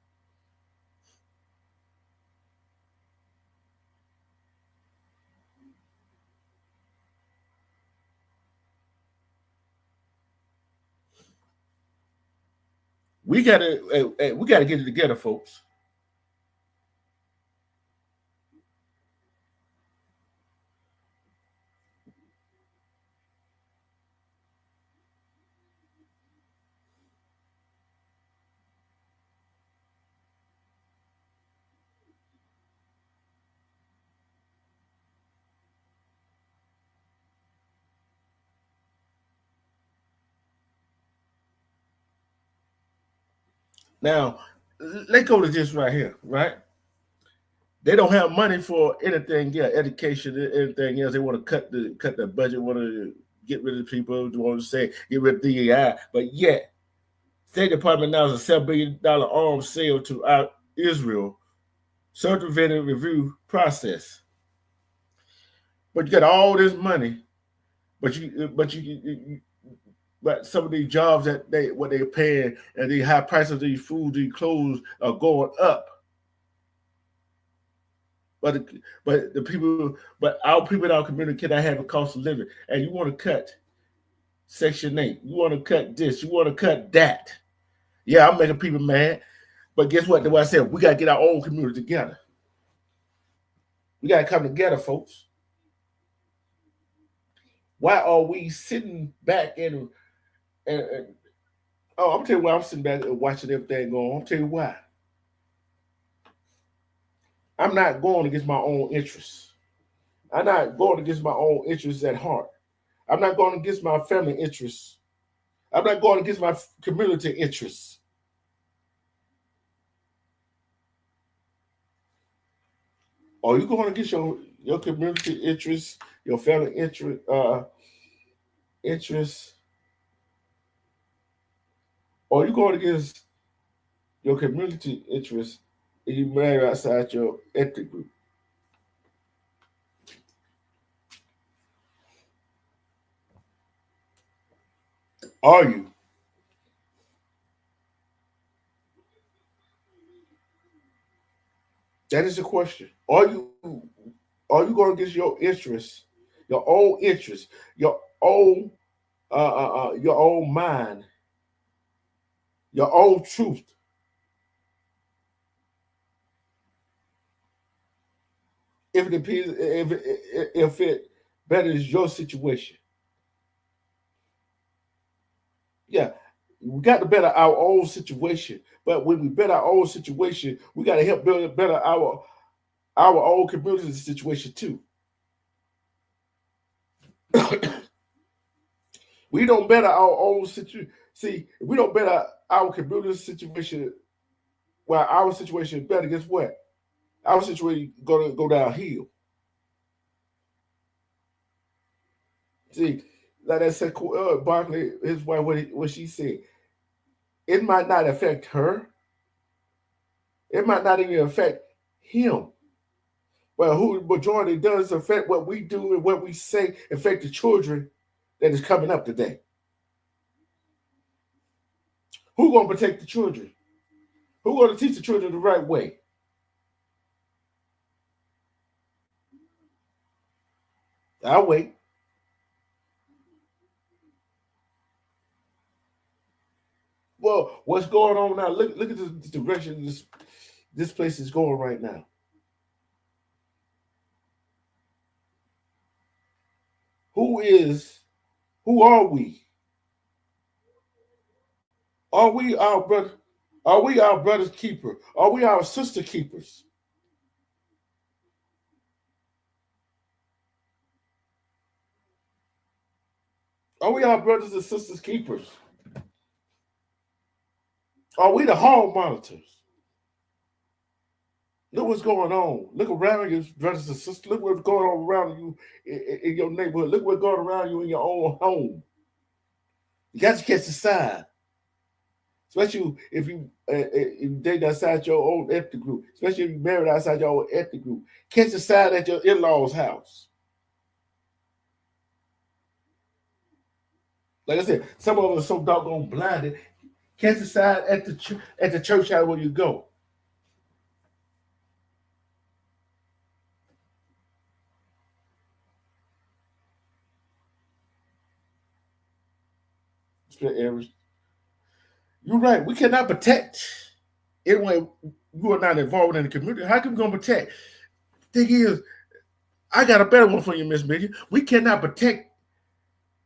[SPEAKER 1] we gotta get it together, folks. Now, let's go to this right here, right? They don't have money for anything, yeah, education, anything else. They want to cut the budget, want to get rid of people, want to say get rid of DEI, but yet State Department now is a $7 billion arms sale to Israel, circumventing review process. But you got all this money, but some of these jobs that what they're paying and the high prices of these food, these clothes are going up. But the people, but our people in our community cannot have a cost of living, and you want to cut Section 8, you want to cut this, you want to cut that. Yeah, I'm making people mad, but guess what? The way I said, we got to get our own community together. We got to come together, folks. Why are we sitting back and oh, I'm telling you why I'm sitting back and watching everything go on. I'm telling you why. I'm not going against my own interests. I'm not going against my own interests at heart. I'm not going against my family interests. I'm not going against my community interests. Are you going against your community interests, your family interests, or are you going against your community interests and you marry outside your ethnic group? Are you? That is the question. Are you going against your interests, your own interests, own your own mind, your own truth? If it depends, if it betters your situation, yeah, we got to better our own situation. But when we better our own situation, we got to help build better our own community situation too. We don't better our own situation. See, if we don't better our community situation, while our situation is better, guess what? Our situation gonna go downhill. See, like I said, Barkley, his wife, what she said, it might not affect her. It might not even affect him. Well, who the majority does affect what we do and what we say, affect the children that is coming up today. Who gonna protect the children? Who gonna teach the children the right way? I'll wait. Well, what's going on now? Look at the direction this place is going right now. Who is? Who are we? Are we our brother? Are we our brother's keeper? Are we our sister keepers? Are we our brothers and sisters keepers? Are we the hall monitors? Look what's going on. Look around you, brothers and sisters. Look what's going on around you in your neighborhood. Look what's going around you in your own home. You got to catch the side, especially if you date outside your own ethnic group, especially if you married outside your own ethnic group. Catch the side at your in-laws' house. Like I said, some of us are so doggone blinded. Catch the side at the church house where you go. Split areas. You're right. We cannot protect anyone you are not involved in the community. How can we gonna protect? Thing is, I got a better one for you, Miss Media. We cannot protect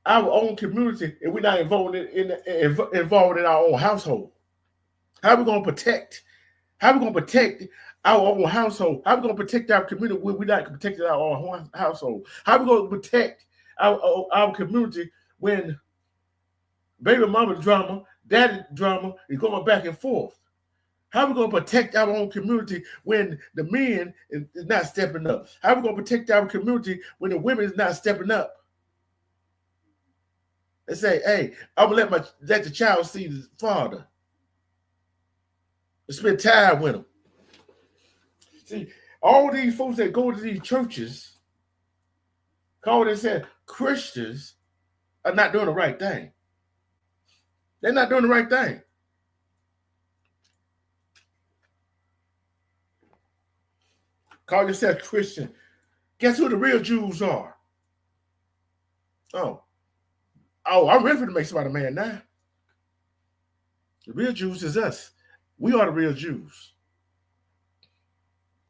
[SPEAKER 1] our own community if we're not involved in our own household. How are we gonna protect? How are we gonna protect our own household? How are we gonna protect our community when we're not protecting our own household? How are we gonna protect our community when baby mama drama, daddy drama is going back and forth? How are we going to protect our own community when the men is not stepping up? How are we going to protect our community when the women is not stepping up? And say, hey, I'm going to let the child see the father and spend time with him. See, all these folks that go to these churches, call themselves Christians, are not doing the right thing. They're not doing the right thing. Call yourself Christian. Guess who the real Jews are? Oh, I'm ready to make somebody mad now. The real Jews is us. We are the real Jews.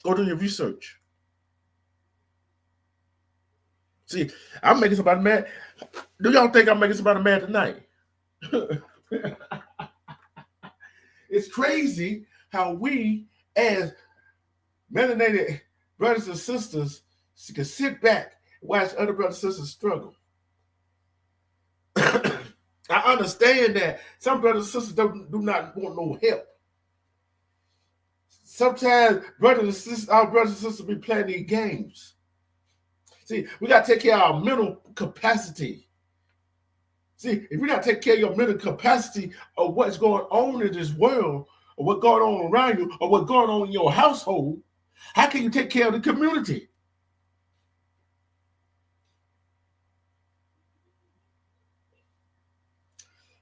[SPEAKER 1] Go do your research. See, I'm making somebody mad. Do y'all think I'm making somebody mad tonight? It's crazy how we, as melanated brothers and sisters, can sit back and watch other brothers and sisters struggle. I understand that some brothers and sisters do not want no help. Sometimes our brothers and sisters be playing these games. See, we got to take care of our mental capacity. See, if we not take care of your mental capacity of what's going on in this world, or what's going on around you, or what's going on in your household, how can you take care of the community?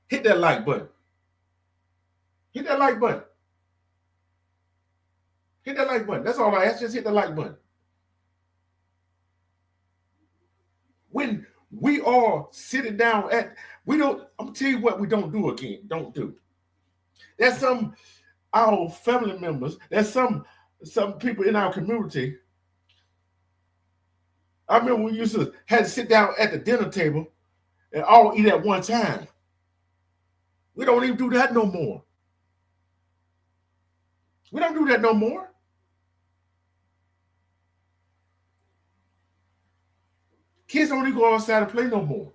[SPEAKER 1] Hit that like button. Hit that like button. Hit that like button. That's all I ask. Just hit the like button. When we are sitting down I'm gonna tell you what we don't do again. Don't do. There's some our family members, there's some people in our community. I remember we used to have to sit down at the dinner table and all eat at one time. We don't even do that no more. We don't do that no more. Kids don't even go outside and play no more.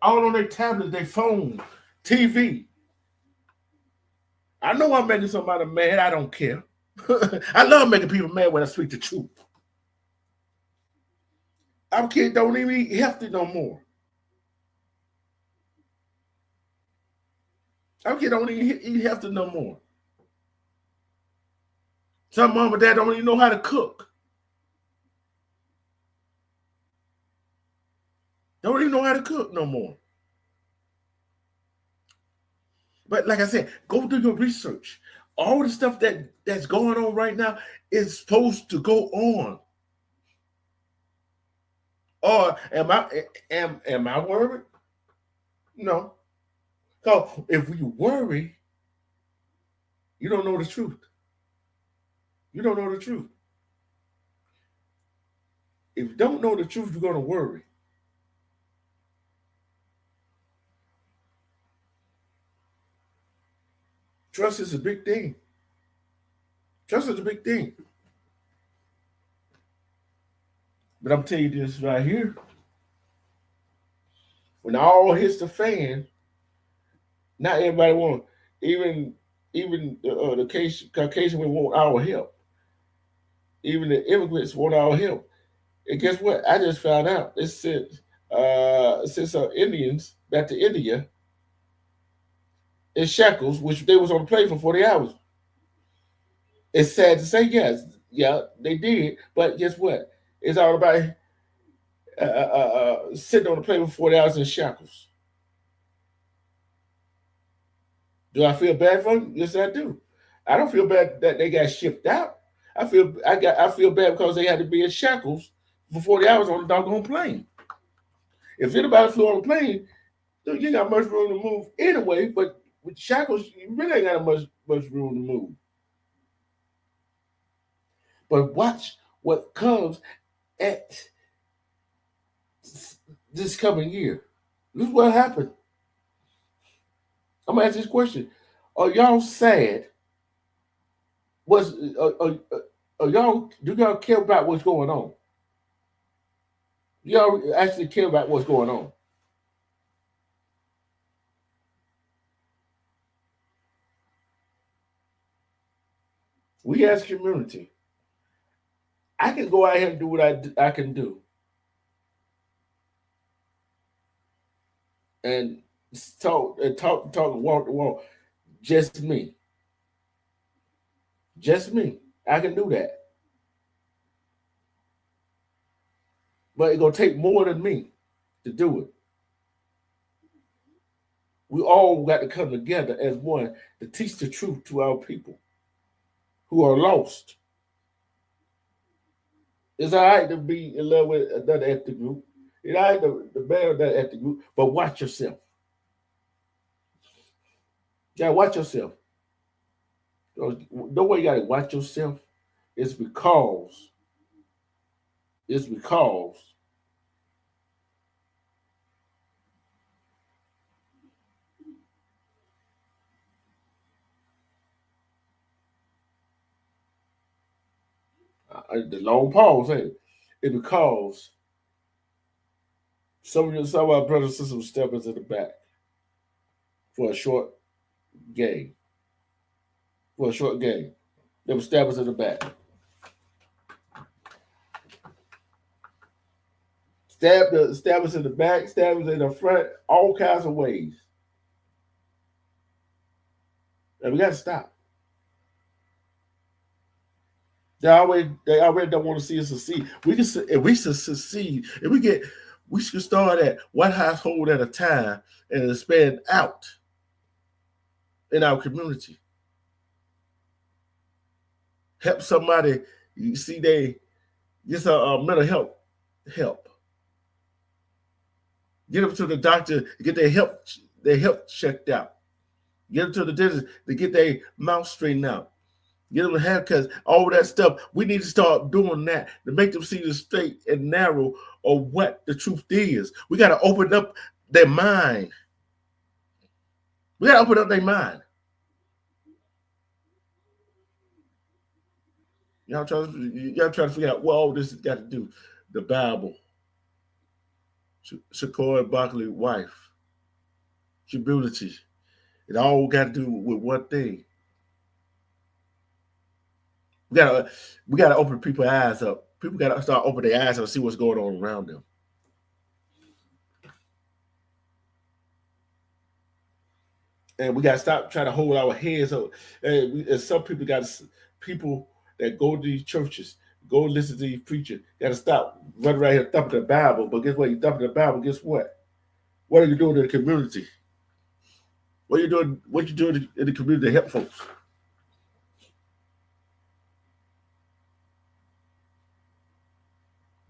[SPEAKER 1] All on their tablet, their phone, TV. I know I'm making somebody mad. I don't care. I love making people mad when I speak the truth. Our kids don't even eat healthy no more. Our kids don't even eat healthy no more. Some mom and dad don't even know how to cook. Don't even know how to cook no more. But like I said, go do your research. All the stuff that's going on right now is supposed to go on. Or am I worried? No. Because if you worry, you don't know the truth. You don't know the truth. If you don't know the truth, you're going to worry. Trust is a big thing. Trust is a big thing. But I'm telling you this right here. When all hits the fan, not everybody wants, even the Caucasian women want our help. Even the immigrants want our help. And guess what? I just found out it sent some Indians back to India in shackles, which they was on the plane for 40 hours. It's sad to say, yes, yeah, they did, but guess what? It's all about sitting on the plane for 40 hours in shackles. Do I feel bad for them? Yes, I do. I don't feel bad that they got shipped out. I feel bad because they had to be in shackles for 40 hours on the doggone plane. If anybody flew on a plane, you ain't got much room to move anyway, but With shackles, you really ain't got much room to move. But watch what comes at this coming year. This is what happened. I'm gonna ask this question: are y'all sad? Was are y'all do y'all care about what's going on? Y'all actually care about what's going on? We as community, I can go out here and do what I can do, and talk, walk the walk. Just me, just me. I can do that, but it's gonna take more than me to do it. We all got to come together as one to teach the truth to our people who are lost. It's all right to be in love with another ethnic group. It's all right to marry another ethnic group, but watch yourself. You gotta watch yourself. The way you gotta watch yourself is because the long pause, hey, it's because some of our brothers and sisters step into the back for a short game. For a short game. They will stab us in the back. Stab us in the back, stab us in the front, all kinds of ways. And we gotta stop. They already don't want to see us succeed. If we succeed, we should start at one household at a time and expand out in our community. Help somebody, you see, they get some mental help. Get them to the doctor, get their health checked out. Get them to the dentist to get their mouth straightened out. Get them haircuts, all that stuff. We need to start doing that to make them see the straight and narrow of what the truth is. We got to open up their mind. We got to open up their mind. Y'all try to figure out what all this has got to do. The Bible, Sequoia Barkley wife, community. It all got to do with one thing. We gotta open people's eyes up. People gotta start opening their eyes up and see what's going on around them. And we gotta stop trying to hold our heads up. And some people people that go to these churches, go listen to these preachers, gotta stop running around here thumping the Bible. But guess what? You thumping the Bible, guess what? What are you doing in the community? What you doing in the community to help folks?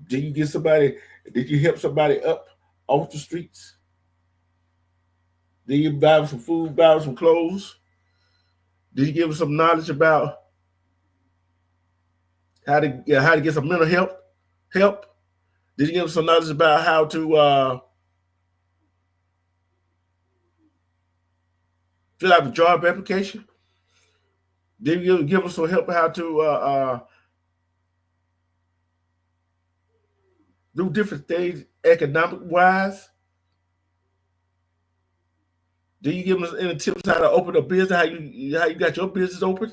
[SPEAKER 1] Did you help somebody up off the streets? Did you buy them some food, buy them some clothes? Did you give them some knowledge about how to get some mental help? Did you give them some knowledge about how to fill out the job application? Did you give them some help how to do different things economic wise? Do you give them any tips how to open a business? How you got your business open?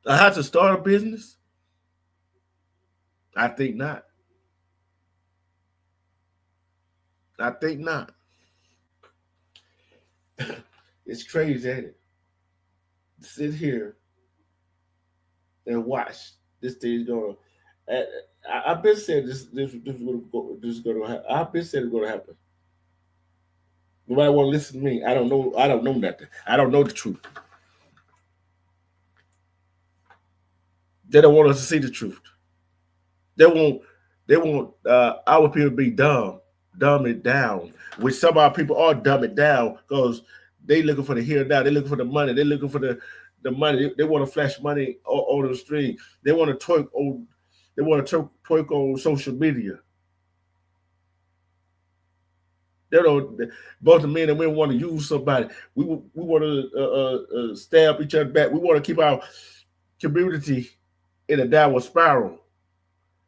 [SPEAKER 1] Or how to start a business? I think not. I think not. It's crazy, ain't it? Sit here and watch this thing going. I've been saying this is going to happen. I've been saying it's going to happen. Nobody want to listen to me. I don't know nothing. I don't know the truth. They don't want us to see the truth. They want our people to be dumb. dumb it down. Which some of our people are dumb it down because they looking for the here and now. They looking for the money. They looking for the money. They want to flash money on the street. They want to twerk on. They want to twerk on social media. They don't. Both the men and women want to use somebody. We want to stab each other back. We want to keep our community in a downward spiral.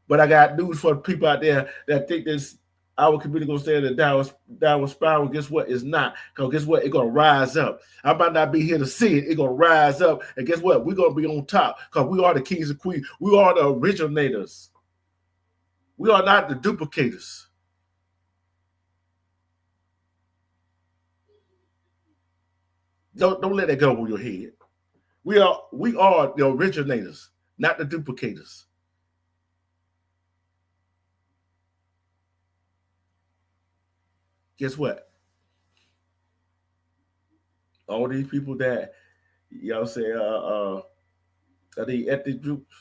[SPEAKER 1] But I got news for the people out there that think this our community gonna stay in a downward spiral. Guess what? It's not. Because guess what? It's gonna rise up. I might not be here to see it. It's gonna rise up. And guess what? We're gonna be on top because we are the kings and queens. We are the originators. We are not the duplicators. Don't let that go over your head. We are the originators, not the duplicators. Guess what? All these people that y'all say are the ethnic groups,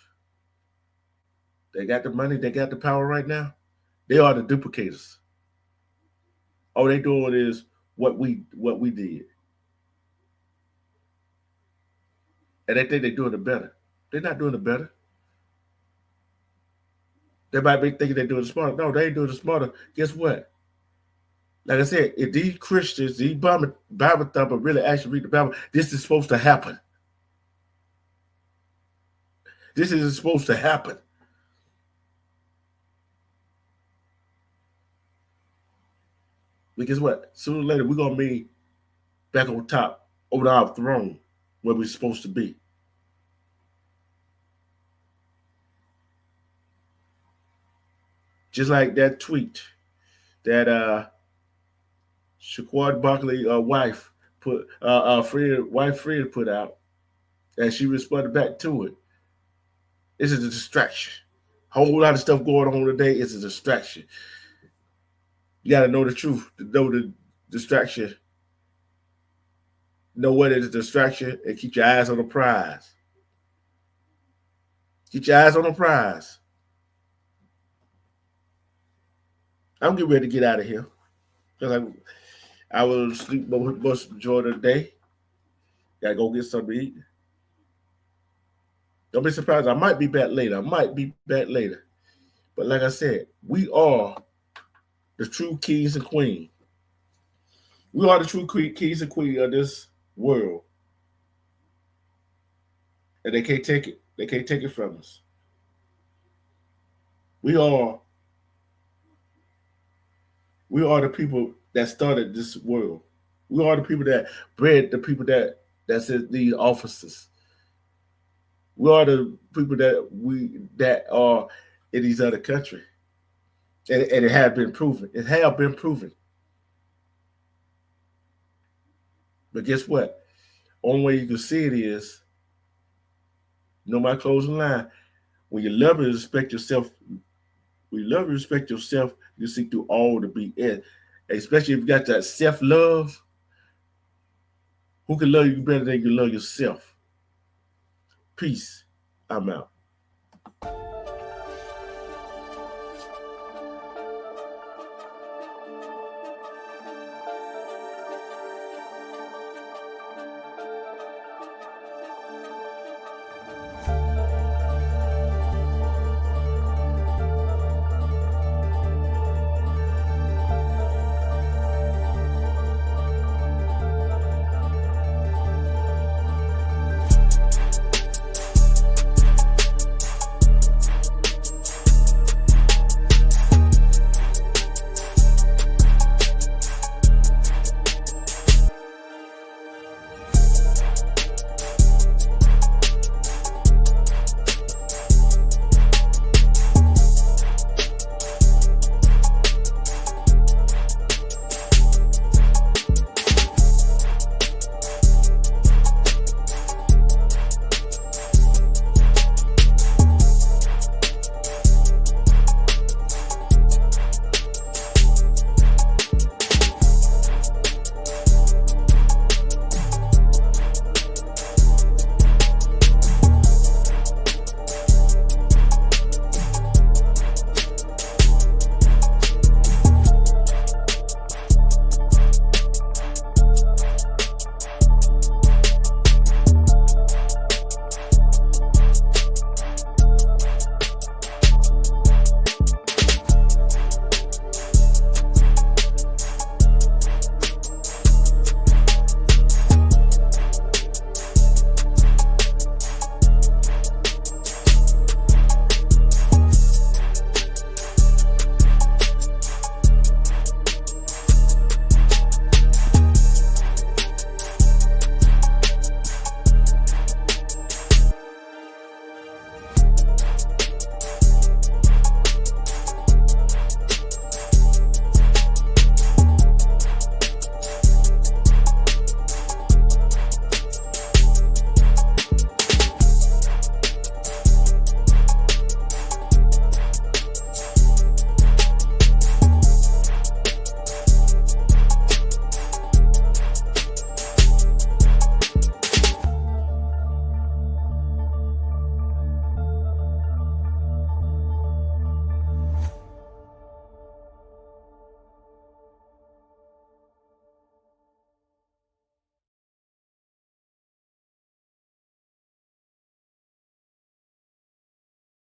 [SPEAKER 1] they got the money, they got the power right now. They are the duplicators. All they doing is what we did. And they think they're doing it better. They're not doing it better. They might be thinking they're doing it smarter. No, they ain't doing it smarter. Guess what? Like I said, if these Christians, these Bible thumpers really actually read the Bible, this is supposed to happen. This is supposed to happen. Because what? Sooner or later, we're going to be back on top, over our throne, where we're supposed to be. Just like that tweet that Shaquad Barkley wife put Fred put out, and she responded back to it. This is a distraction. A whole lot of stuff going on today is a distraction. You got to know the truth, to know the distraction, know what is a distraction, and keep your eyes on the prize. Keep your eyes on the prize. I'm getting ready to get out of here because I will sleep most majority of the day. Gotta go get something to eat. Don't be surprised. I might be back later. But like I said, we are the true kings and queens. We are the true kings and queens of this world. And they can't take it. They can't take it from us. We are the people that started this world. We are the people that bred the people that's in these offices. We are the people that are in these other countries. And it has been proven. It has been proven. But guess what? Only way you can see it is, my closing line, when you love and respect yourself, you seek through all to be it. Especially if you got that self-love, who can love you better than you love yourself? Peace. I'm out.